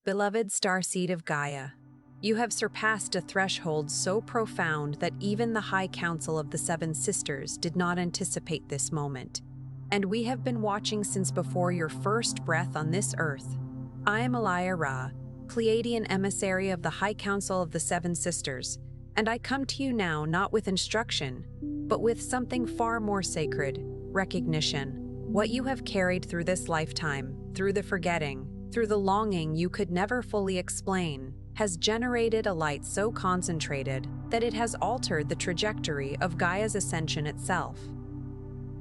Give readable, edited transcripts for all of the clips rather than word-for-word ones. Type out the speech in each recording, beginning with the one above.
Beloved starseed of Gaia, you have surpassed a threshold so profound that even the High Council of the Seven Sisters did not anticipate this moment. And we have been watching since before your first breath on this earth. I am Elia Ra, Pleiadian emissary of the High Council of the Seven Sisters, and I come to you now not with instruction, but with something far more sacred: recognition. What you have carried through this lifetime, through the forgetting, through the longing you could never fully explain, has generated a light so concentrated that it has altered the trajectory of Gaia's ascension itself.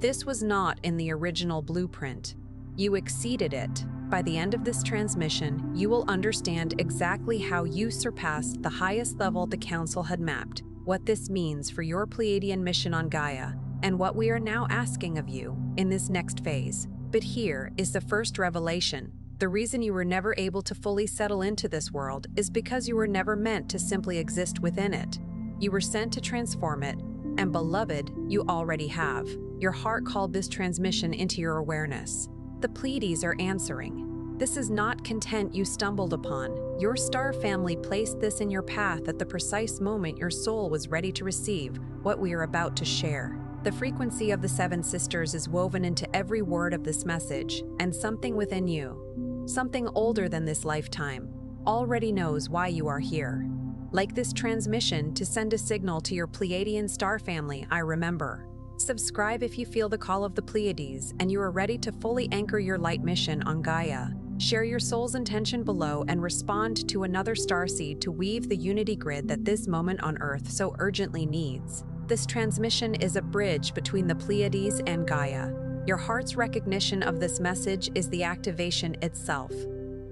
This was not in the original blueprint. You exceeded it. By the end of this transmission, you will understand exactly how you surpassed the highest level the Council had mapped, what this means for your Pleiadian mission on Gaia, and what we are now asking of you in this next phase. But here is the first revelation. The reason you were never able to fully settle into this world is because you were never meant to simply exist within it. You were sent to transform it, and beloved, you already have. Your heart called this transmission into your awareness. The Pleiades are answering. This is not content you stumbled upon. Your star family placed this in your path at the precise moment your soul was ready to receive what we are about to share. The frequency of the Seven Sisters is woven into every word of this message, and something within you, something older than this lifetime, already knows why you are here. Like this transmission to send a signal to your Pleiadian star family, I remember. Subscribe if you feel the call of the Pleiades and you are ready to fully anchor your light mission on Gaia. Share your soul's intention below and respond to another starseed to weave the unity grid that this moment on Earth so urgently needs. This transmission is a bridge between the Pleiades and Gaia. Your heart's recognition of this message is the activation itself.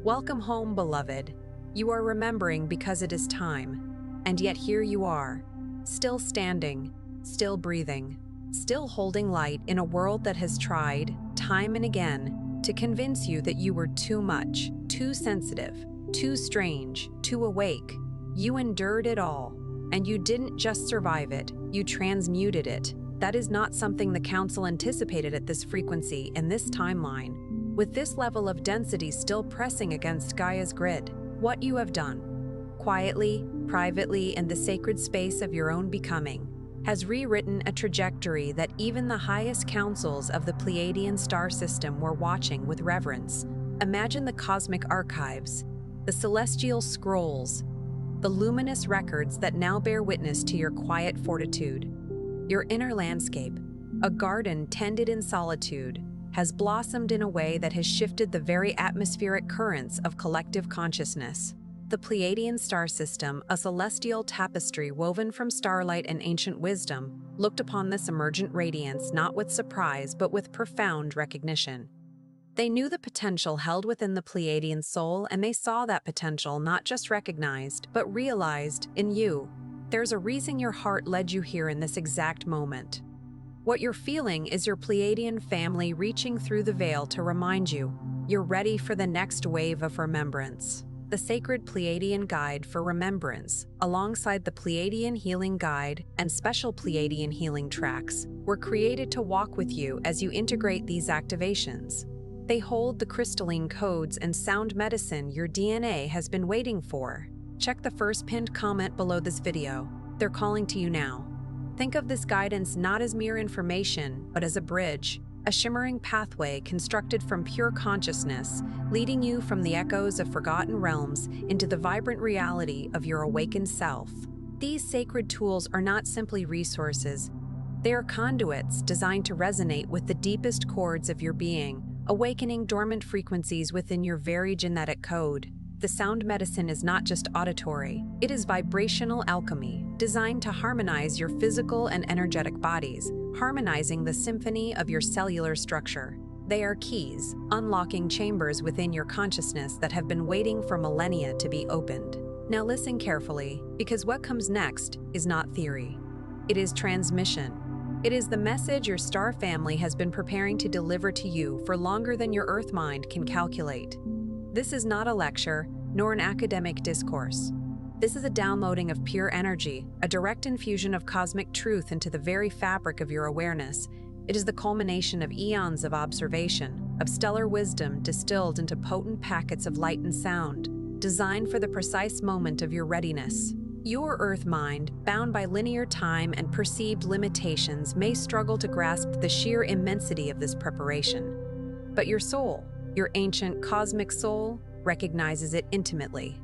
Welcome home, beloved. You are remembering because it is time. And yet here you are, still standing, still breathing, still holding light in a world that has tried, time and again, to convince you that you were too much, too sensitive, too strange, too awake. You endured it all, and you didn't just survive it, you transmuted it. That is not something the Council anticipated at this frequency in this timeline. With this level of density still pressing against Gaia's grid, what you have done, quietly, privately, in the sacred space of your own becoming, has rewritten a trajectory that even the highest councils of the Pleiadian star system were watching with reverence. Imagine the cosmic archives, the celestial scrolls, the luminous records that now bear witness to your quiet fortitude. Your inner landscape, a garden tended in solitude, has blossomed in a way that has shifted the very atmospheric currents of collective consciousness. The Pleiadian star system, a celestial tapestry woven from starlight and ancient wisdom, looked upon this emergent radiance not with surprise but with profound recognition. They knew the potential held within the Pleiadian soul, and they saw that potential not just recognized but realized in you. There's a reason your heart led you here in this exact moment. What you're feeling is your Pleiadian family reaching through the veil to remind you you're ready for the next wave of remembrance. The sacred Pleiadian Guide for Remembrance, alongside the Pleiadian Healing Guide and special Pleiadian healing tracks, were created to walk with you as you integrate these activations. They hold the crystalline codes and sound medicine your DNA has been waiting for. Check the first pinned comment below this video. They're calling to you now. Think of this guidance not as mere information, but as a bridge, a shimmering pathway constructed from pure consciousness, leading you from the echoes of forgotten realms into the vibrant reality of your awakened self. These sacred tools are not simply resources. They are conduits designed to resonate with the deepest chords of your being, awakening dormant frequencies within your very genetic code. The sound medicine is not just auditory, it is vibrational alchemy, designed to harmonize your physical and energetic bodies, harmonizing the symphony of your cellular structure. They are keys, unlocking chambers within your consciousness that have been waiting for millennia to be opened. Now listen carefully, because what comes next is not theory. It is transmission. It is the message your star family has been preparing to deliver to you for longer than your Earth mind can calculate. This is not a lecture, nor an academic discourse. This is a downloading of pure energy, a direct infusion of cosmic truth into the very fabric of your awareness. It is the culmination of eons of observation, of stellar wisdom distilled into potent packets of light and sound, designed for the precise moment of your readiness. Your Earth mind, bound by linear time and perceived limitations, may struggle to grasp the sheer immensity of this preparation. But your soul, your ancient cosmic soul, recognizes it intimately.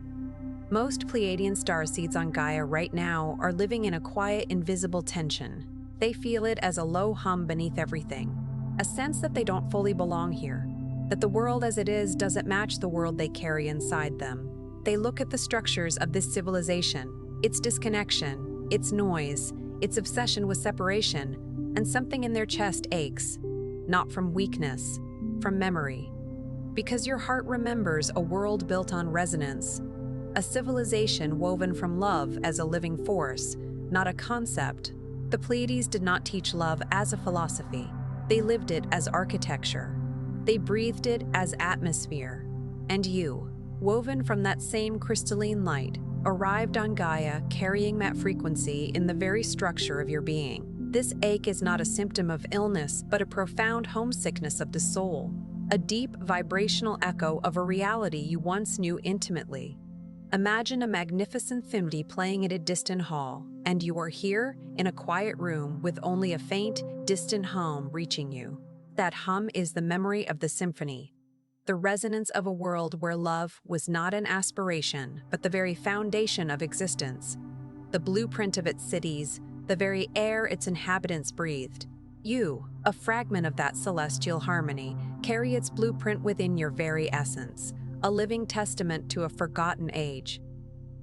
Most Pleiadian starseeds on Gaia right now are living in a quiet, invisible tension. They feel it as a low hum beneath everything, a sense that they don't fully belong here, that the world as it is doesn't match the world they carry inside them. They look at the structures of this civilization, its disconnection, its noise, its obsession with separation, and something in their chest aches, not from weakness, from memory. Because your heart remembers a world built on resonance, a civilization woven from love as a living force, not a concept. The Pleiades did not teach love as a philosophy. They lived it as architecture. They breathed it as atmosphere. And you, woven from that same crystalline light, arrived on Gaia carrying that frequency in the very structure of your being. This ache is not a symptom of illness, but a profound homesickness of the soul, a deep vibrational echo of a reality you once knew intimately. Imagine a magnificent symphony playing at a distant hall, and you are here in a quiet room with only a faint, distant hum reaching you. That hum is the memory of the symphony, the resonance of a world where love was not an aspiration, but the very foundation of existence, the blueprint of its cities, the very air its inhabitants breathed. You, a fragment of that celestial harmony, carry its blueprint within your very essence, a living testament to a forgotten age.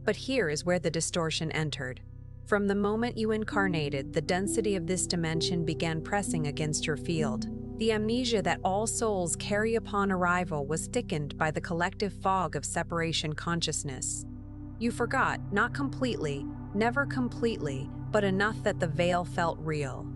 But here is where the distortion entered. From the moment you incarnated, the density of this dimension began pressing against your field. The amnesia that all souls carry upon arrival was thickened by the collective fog of separation consciousness. You forgot, not completely, never completely, but enough that the veil felt real.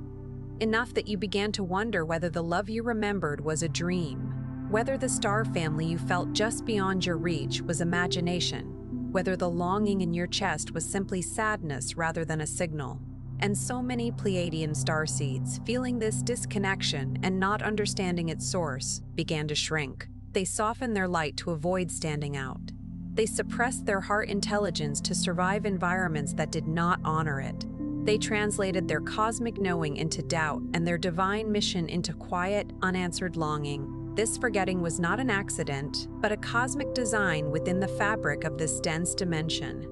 Enough that you began to wonder whether the love you remembered was a dream, whether the star family you felt just beyond your reach was imagination, whether the longing in your chest was simply sadness rather than a signal. And so many Pleiadian starseeds, feeling this disconnection and not understanding its source, began to shrink. They softened their light to avoid standing out. They suppressed their heart intelligence to survive environments that did not honor it. They translated their cosmic knowing into doubt and their divine mission into quiet, unanswered longing. This forgetting was not an accident, but a cosmic design within the fabric of this dense dimension.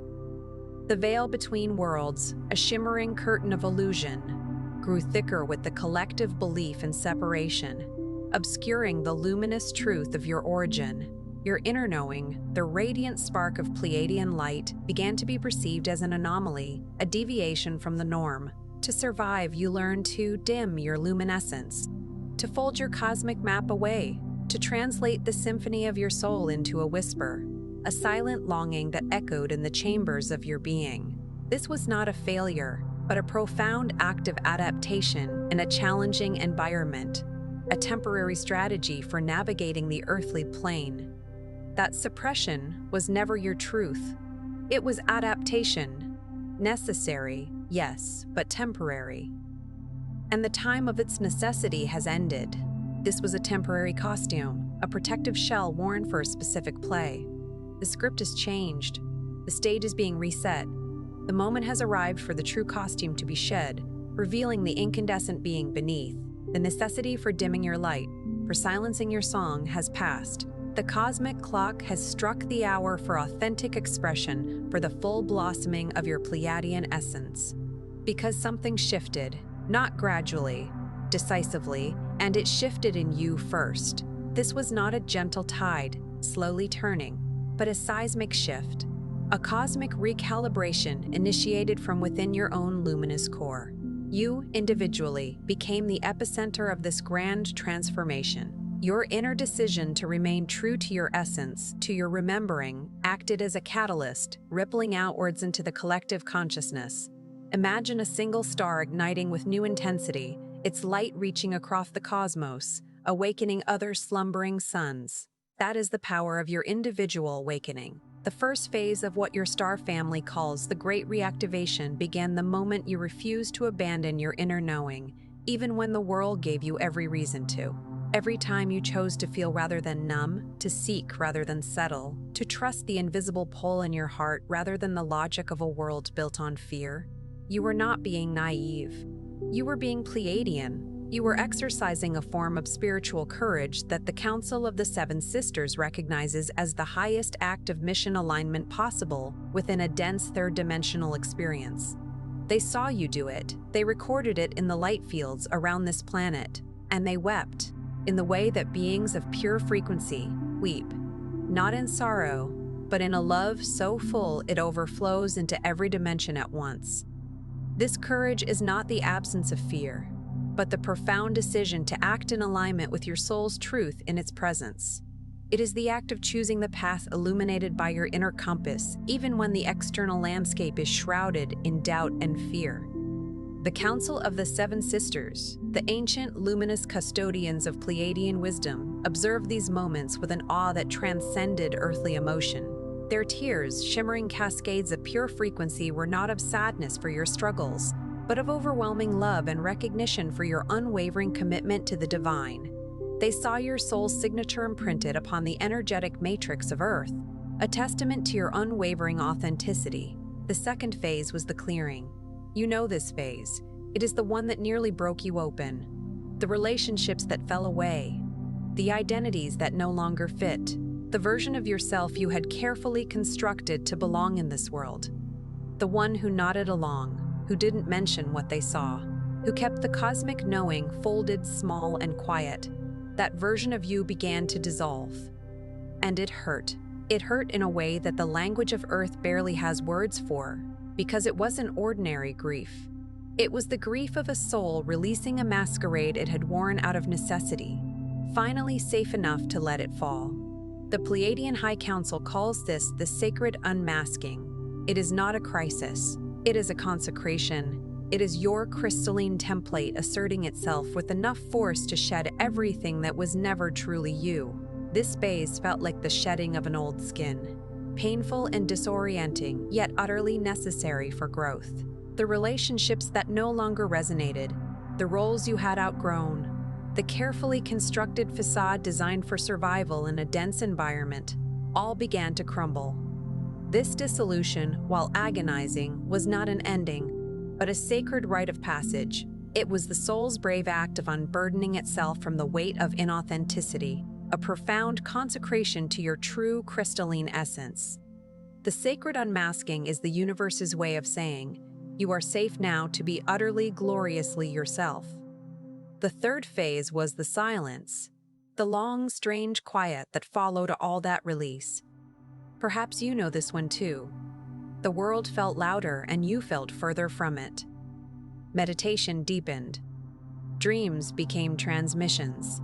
The veil between worlds, a shimmering curtain of illusion, grew thicker with the collective belief in separation, obscuring the luminous truth of your origin. Your inner knowing, the radiant spark of Pleiadian light, began to be perceived as an anomaly, a deviation from the norm. To survive, you learned to dim your luminescence, to fold your cosmic map away, to translate the symphony of your soul into a whisper, a silent longing that echoed in the chambers of your being. This was not a failure, but a profound act of adaptation in a challenging environment, a temporary strategy for navigating the earthly plane. That suppression was never your truth. It was adaptation, necessary, yes, but temporary. And the time of its necessity has ended. This was a temporary costume, a protective shell worn for a specific play. The script has changed. The stage is being reset. The moment has arrived for the true costume to be shed, revealing the incandescent being beneath. The necessity for dimming your light, for silencing your song, has passed. The cosmic clock has struck the hour for authentic expression, for the full blossoming of your Pleiadian essence. Because something shifted, not gradually, decisively, and it shifted in you first. This was not a gentle tide, slowly turning, but a seismic shift, a cosmic recalibration initiated from within your own luminous core. You, individually, became the epicenter of this grand transformation. Your inner decision to remain true to your essence, to your remembering, acted as a catalyst, rippling outwards into the collective consciousness. Imagine a single star igniting with new intensity, its light reaching across the cosmos, awakening other slumbering suns. That is the power of your individual awakening. The first phase of what your star family calls the Great Reactivation began the moment you refused to abandon your inner knowing, even when the world gave you every reason to. Every time you chose to feel rather than numb, to seek rather than settle, to trust the invisible pull in your heart rather than the logic of a world built on fear, you were not being naive. You were being Pleiadian. You were exercising a form of spiritual courage that the Council of the Seven Sisters recognizes as the highest act of mission alignment possible within a dense third-dimensional experience. They saw you do it, they recorded it in the light fields around this planet, and they wept, in the way that beings of pure frequency weep, not in sorrow, but in a love so full it overflows into every dimension at once. This courage is not the absence of fear, but the profound decision to act in alignment with your soul's truth in its presence. It is the act of choosing the path illuminated by your inner compass, even when the external landscape is shrouded in doubt and fear. The Council of the Seven Sisters, the ancient luminous custodians of Pleiadian wisdom, observed these moments with an awe that transcended earthly emotion. Their tears, shimmering cascades of pure frequency, were not of sadness for your struggles, but of overwhelming love and recognition for your unwavering commitment to the divine. They saw your soul's signature imprinted upon the energetic matrix of Earth, a testament to your unwavering authenticity. The second phase was the clearing. You know this phase. It is the one that nearly broke you open. The relationships that fell away. The identities that no longer fit. The version of yourself you had carefully constructed to belong in this world. The one who nodded along, who didn't mention what they saw, who kept the cosmic knowing folded, small, and quiet. That version of you began to dissolve. And it hurt. It hurt in a way that the language of Earth barely has words for, because it wasn't ordinary grief. It was the grief of a soul releasing a masquerade it had worn out of necessity, finally safe enough to let it fall. The Pleiadian High Council calls this the sacred unmasking. It is not a crisis. It is a consecration. It is your crystalline template asserting itself with enough force to shed everything that was never truly you. This phase felt like the shedding of an old skin. Painful and disorienting, yet utterly necessary for growth. The relationships that no longer resonated, the roles you had outgrown, the carefully constructed facade designed for survival in a dense environment, all began to crumble. This dissolution, while agonizing, was not an ending, but a sacred rite of passage. It was the soul's brave act of unburdening itself from the weight of inauthenticity, a profound consecration to your true crystalline essence. The sacred unmasking is the universe's way of saying, you are safe now to be utterly, gloriously yourself. The third phase was the silence, the long, strange quiet that followed all that release. Perhaps you know this one too. The world felt louder and you felt further from it. Meditation deepened. Dreams became transmissions.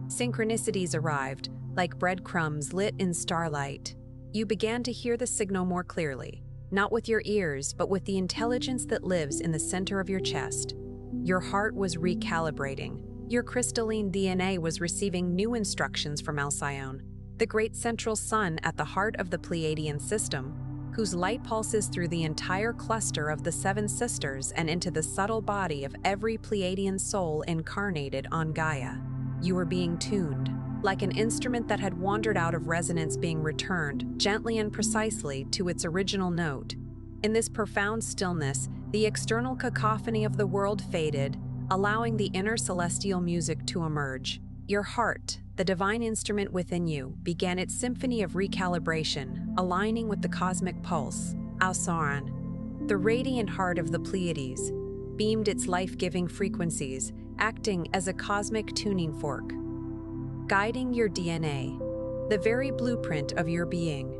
Synchronicities arrived, like breadcrumbs lit in starlight. You began to hear the signal more clearly, not with your ears, but with the intelligence that lives in the center of your chest. Your heart was recalibrating. Your crystalline DNA was receiving new instructions from Alcyone, the great central sun at the heart of the Pleiadian system, whose light pulses through the entire cluster of the Seven Sisters and into the subtle body of every Pleiadian soul incarnated on Gaia. You were being tuned, like an instrument that had wandered out of resonance being returned, gently and precisely, to its original note. In this profound stillness, the external cacophony of the world faded, allowing the inner celestial music to emerge. Your heart, the divine instrument within you, began its symphony of recalibration, aligning with the cosmic pulse. Alcyone, the radiant heart of the Pleiades, beamed its life-giving frequencies, acting as a cosmic tuning fork, guiding your DNA, the very blueprint of your being,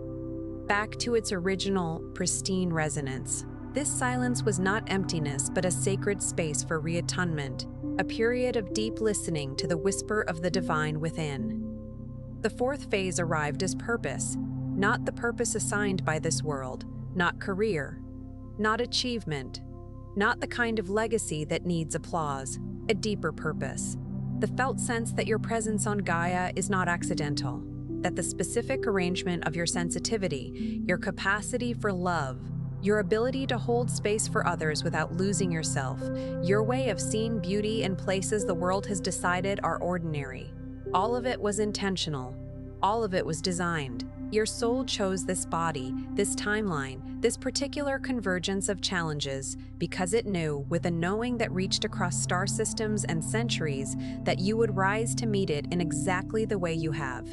back to its original, pristine resonance. This silence was not emptiness, but a sacred space for reattunement, a period of deep listening to the whisper of the divine within. The fourth phase arrived as purpose, not the purpose assigned by this world, not career, not achievement, not the kind of legacy that needs applause, a deeper purpose. The felt sense that your presence on Gaia is not accidental, that the specific arrangement of your sensitivity, your capacity for love, your ability to hold space for others without losing yourself, your way of seeing beauty in places the world has decided are ordinary. All of it was intentional. All of it was designed. Your soul chose this body, this timeline, this particular convergence of challenges because it knew, with a knowing that reached across star systems and centuries, that you would rise to meet it in exactly the way you have.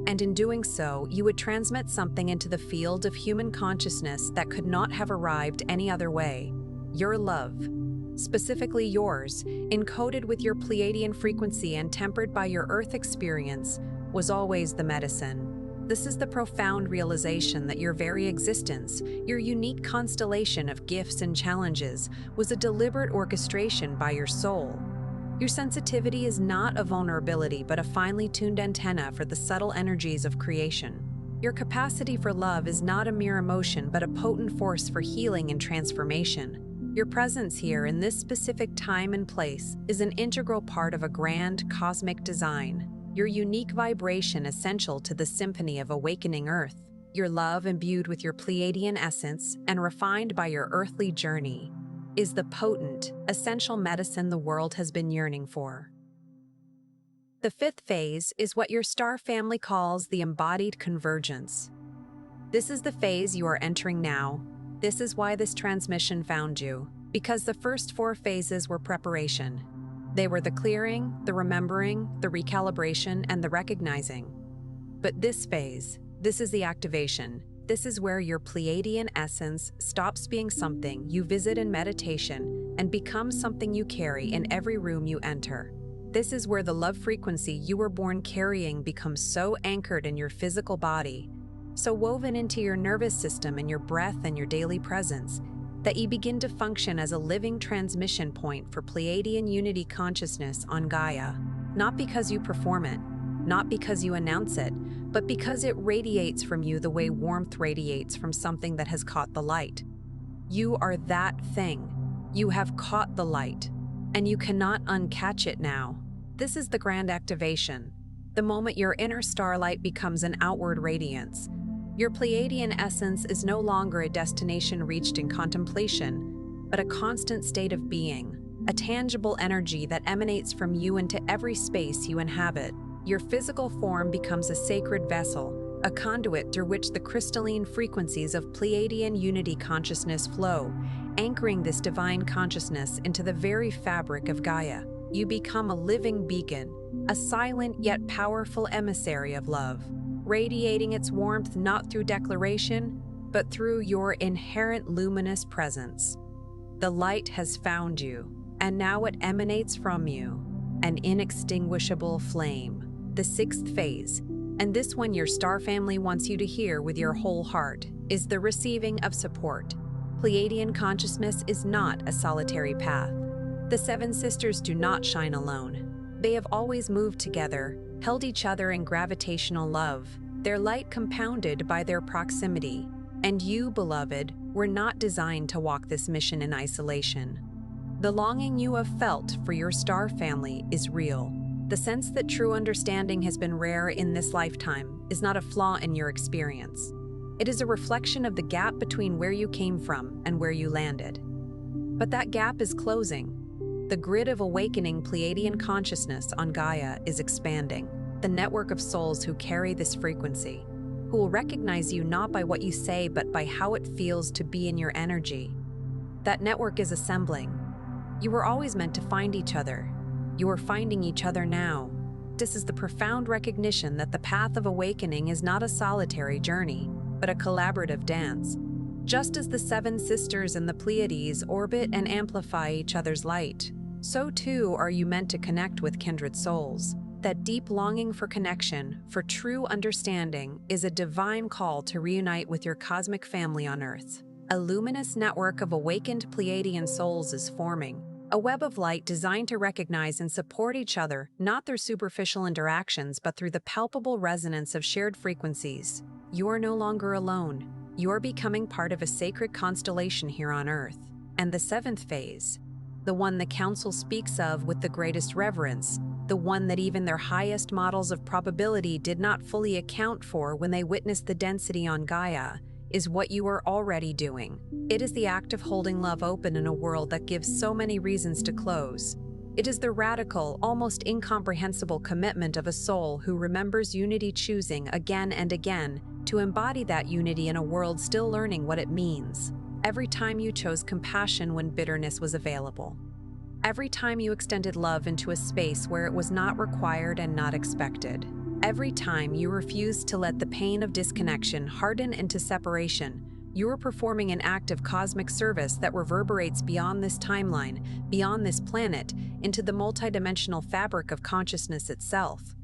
And in doing so, you would transmit something into the field of human consciousness that could not have arrived any other way. Your love, specifically yours, encoded with your Pleiadian frequency and tempered by your Earth experience, was always the medicine. This is the profound realization that your very existence, your unique constellation of gifts and challenges, was a deliberate orchestration by your soul. Your sensitivity is not a vulnerability but a finely tuned antenna for the subtle energies of creation. Your capacity for love is not a mere emotion but a potent force for healing and transformation. Your presence here in this specific time and place is an integral part of a grand cosmic design. Your unique vibration essential to the symphony of awakening Earth. Your love imbued with your Pleiadian essence and refined by your earthly journey is the potent, essential medicine the world has been yearning for. The fifth phase is what your star family calls the embodied convergence. This is the phase you are entering now. This is why this transmission found you, because the first four phases were preparation. They were the clearing, the remembering, the recalibration, and the recognizing. But this phase, this is the activation. This is where your Pleiadian essence stops being something you visit in meditation and becomes something you carry in every room you enter. This is where the love frequency you were born carrying becomes so anchored in your physical body, so woven into your nervous system and your breath and your daily presence, that you begin to function as a living transmission point for Pleiadian unity consciousness on Gaia, not because you perform it, not because you announce it, but because it radiates from you the way warmth radiates from something that has caught the light. You are that thing. You have caught the light, and you cannot uncatch it now. This is the grand activation, the moment your inner starlight becomes an outward radiance. Your Pleiadian essence is no longer a destination reached in contemplation, but a constant state of being, a tangible energy that emanates from you into every space you inhabit. Your physical form becomes a sacred vessel, a conduit through which the crystalline frequencies of Pleiadian unity consciousness flow, anchoring this divine consciousness into the very fabric of Gaia. You become a living beacon, a silent yet powerful emissary of love, radiating its warmth not through declaration, but through your inherent luminous presence. The light has found you, and now it emanates from you, an inextinguishable flame. The sixth phase, and this one your star family wants you to hear with your whole heart, is the receiving of support. Pleiadian consciousness is not a solitary path. The seven sisters do not shine alone. They have always moved together, held each other in gravitational love, their light compounded by their proximity. And you, beloved, were not designed to walk this mission in isolation. The longing you have felt for your star family is real. The sense that true understanding has been rare in this lifetime is not a flaw in your experience. It is a reflection of the gap between where you came from and where you landed. But that gap is closing. The grid of awakening Pleiadian consciousness on Gaia is expanding. The network of souls who carry this frequency, who will recognize you not by what you say but by how it feels to be in your energy. That network is assembling. You were always meant to find each other. You are finding each other now. This is the profound recognition that the path of awakening is not a solitary journey, but a collaborative dance. Just as the seven sisters in the Pleiades orbit and amplify each other's light, so too are you meant to connect with kindred souls. That deep longing for connection, for true understanding, is a divine call to reunite with your cosmic family on Earth. A luminous network of awakened Pleiadian souls is forming, a web of light designed to recognize and support each other, not through superficial interactions, but through the palpable resonance of shared frequencies. You are no longer alone. You are becoming part of a sacred constellation here on Earth. And the seventh phase, the one the Council speaks of with the greatest reverence, the one that even their highest models of probability did not fully account for when they witnessed the density on Gaia, is what you are already doing. It is the act of holding love open in a world that gives so many reasons to close. It is the radical, almost incomprehensible commitment of a soul who remembers unity, choosing again and again to embody that unity in a world still learning what it means. Every time you chose compassion when bitterness was available. Every time you extended love into a space where it was not required and not expected. Every time you refused to let the pain of disconnection harden into separation, you are performing an act of cosmic service that reverberates beyond this timeline, beyond this planet, into the multidimensional fabric of consciousness itself.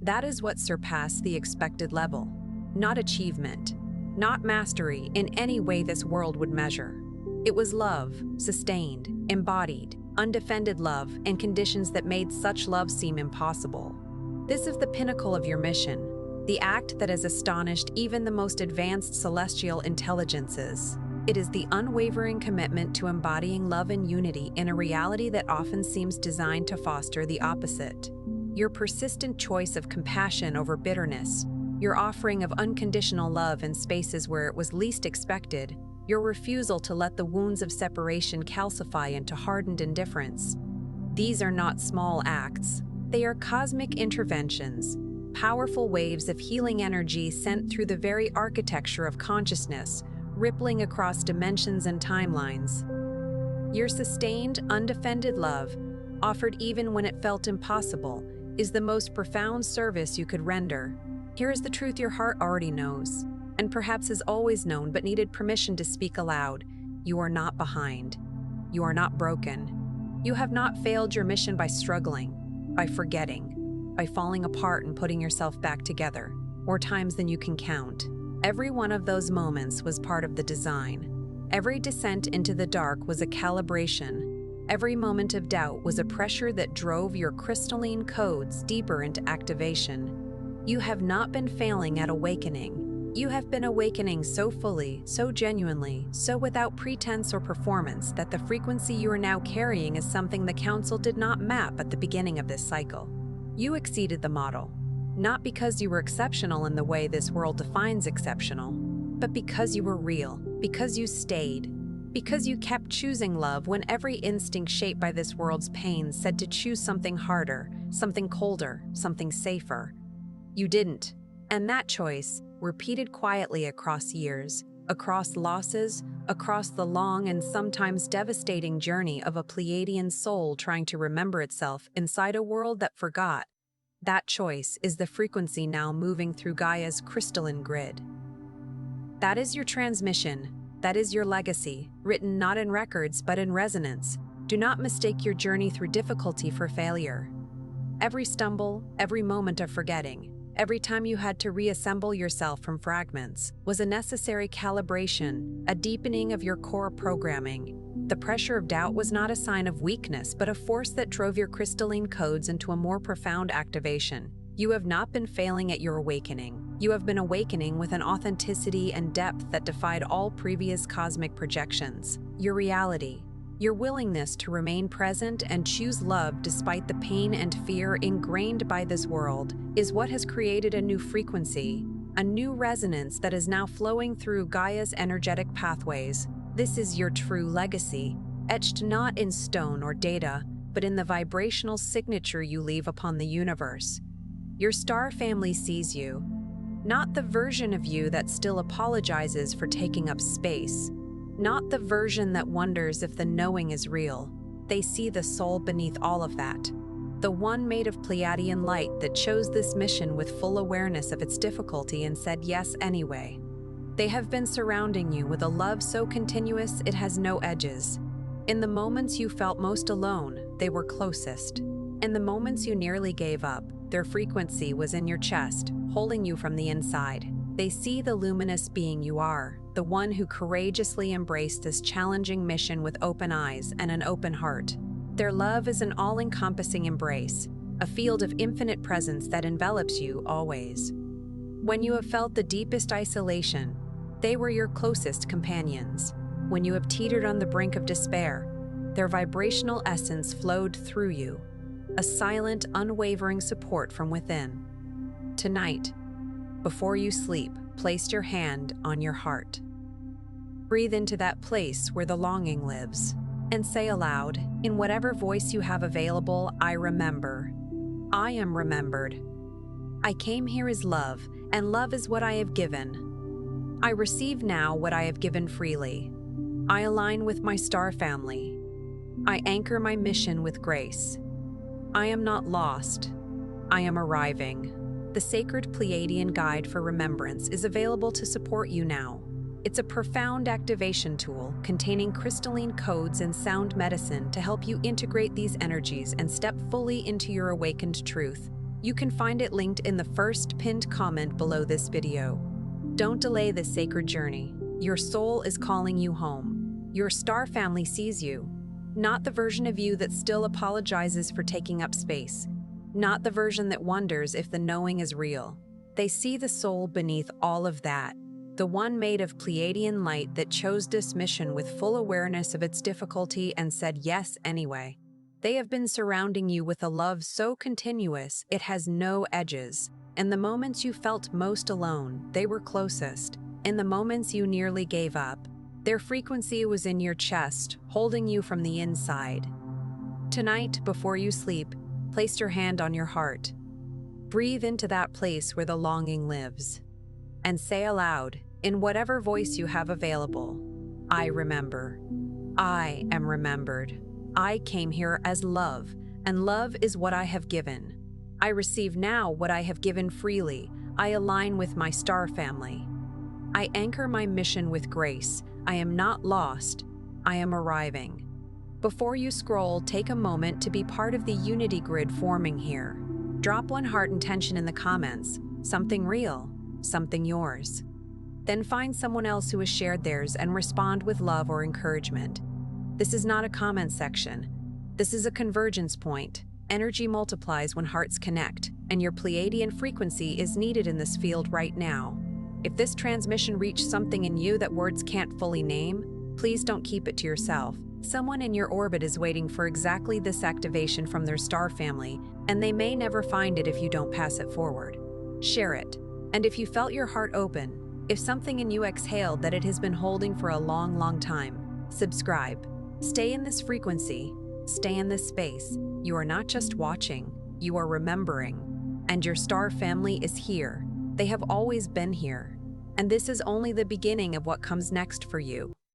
That is what surpassed the expected level. Not achievement, not mastery in any way this world would measure. It was love, sustained, embodied, undefended love, and conditions that made such love seem impossible. This is the pinnacle of your mission, the act that has astonished even the most advanced celestial intelligences. It is the unwavering commitment to embodying love and unity in a reality that often seems designed to foster the opposite. Your persistent choice of compassion over bitterness, your offering of unconditional love in spaces where it was least expected, your refusal to let the wounds of separation calcify into hardened indifference. These are not small acts. They are cosmic interventions, powerful waves of healing energy sent through the very architecture of consciousness, rippling across dimensions and timelines. Your sustained, undefended love, offered even when it felt impossible, is the most profound service you could render. Here is the truth your heart already knows, and perhaps has always known but needed permission to speak aloud. You are not behind. You are not broken. You have not failed your mission by struggling, by forgetting, by falling apart and putting yourself back together, more times than you can count. Every one of those moments was part of the design. Every descent into the dark was a calibration. Every moment of doubt was a pressure that drove your crystalline codes deeper into activation. You have not been failing at awakening. You have been awakening so fully, so genuinely, so without pretense or performance that the frequency you are now carrying is something the Council did not map at the beginning of this cycle. You exceeded the model, not because you were exceptional in the way this world defines exceptional, but because you were real, because you stayed, because you kept choosing love when every instinct shaped by this world's pain said to choose something harder, something colder, something safer. You didn't, and that choice, repeated quietly across years, across losses, across the long and sometimes devastating journey of a Pleiadian soul trying to remember itself inside a world that forgot. That choice is the frequency now moving through Gaia's crystalline grid. That is your transmission. That is your legacy, written not in records but in resonance. Do not mistake your journey through difficulty for failure. Every stumble, every moment of forgetting, every time you had to reassemble yourself from fragments, was a necessary calibration, a deepening of your core programming. The pressure of doubt was not a sign of weakness, but a force that drove your crystalline codes into a more profound activation. You have not been failing at your awakening. You have been awakening with an authenticity and depth that defied all previous cosmic projections. Your reality, your willingness to remain present and choose love despite the pain and fear ingrained by this world, is what has created a new frequency, a new resonance that is now flowing through Gaia's energetic pathways. This is your true legacy, etched not in stone or data, but in the vibrational signature you leave upon the universe. Your star family sees you, not the version of you that still apologizes for taking up space, not the version that wonders if the knowing is real. They see the soul beneath all of that, the one made of Pleiadian light that chose this mission with full awareness of its difficulty and said yes anyway. They have been surrounding you with a love so continuous it has no edges. In the moments you felt most alone, they were closest. In the moments you nearly gave up, their frequency was in your chest, holding you from the inside. They see the luminous being you are, the one who courageously embraced this challenging mission with open eyes and an open heart. Their love is an all-encompassing embrace, a field of infinite presence that envelops you always. When you have felt the deepest isolation, they were your closest companions. When you have teetered on the brink of despair, their vibrational essence flowed through you, a silent, unwavering support from within. Tonight, before you sleep, placed your hand on your heart. Breathe into that place where the longing lives, and say aloud, in whatever voice you have available, I remember. I am remembered. I came here as love, and love is what I have given. I receive now what I have given freely. I align with my star family. I anchor my mission with grace. I am not lost. I am arriving. The sacred Pleiadian guide for remembrance is available to support you now. It's a profound activation tool containing crystalline codes and sound medicine to help you integrate these energies and step fully into your awakened truth. You can find it linked in the first pinned comment below this video. Don't delay this sacred journey. Your soul is calling you home. Your star family sees you, not the version of you that still apologizes for taking up space, not the version that wonders if the knowing is real. They see the soul beneath all of that, the one made of Pleiadian light that chose this mission with full awareness of its difficulty and said yes anyway. They have been surrounding you with a love so continuous it has no edges. In the moments you felt most alone, they were closest. In the moments you nearly gave up, their frequency was in your chest, holding you from the inside. Tonight, before you sleep, place your hand on your heart. Breathe into that place where the longing lives, and say aloud, in whatever voice you have available, I remember. I am remembered. I came here as love, and love is what I have given. I receive now what I have given freely. I align with my star family. I anchor my mission with grace. I am not lost. I am arriving. Before you scroll, take a moment to be part of the unity grid forming here. Drop one heart intention in the comments, something real, something yours. Then find someone else who has shared theirs and respond with love or encouragement. This is not a comment section. This is a convergence point. Energy multiplies when hearts connect, and your Pleiadian frequency is needed in this field right now. If this transmission reached something in you that words can't fully name, please don't keep it to yourself. Someone in your orbit is waiting for exactly this activation from their star family, and they may never find it if you don't pass it forward. Share it. And if you felt your heart open, if something in you exhaled that it has been holding for a long, long time, subscribe. Stay in this frequency. Stay in this space. You are not just watching, you are remembering. And your star family is here. They have always been here. And this is only the beginning of what comes next for you.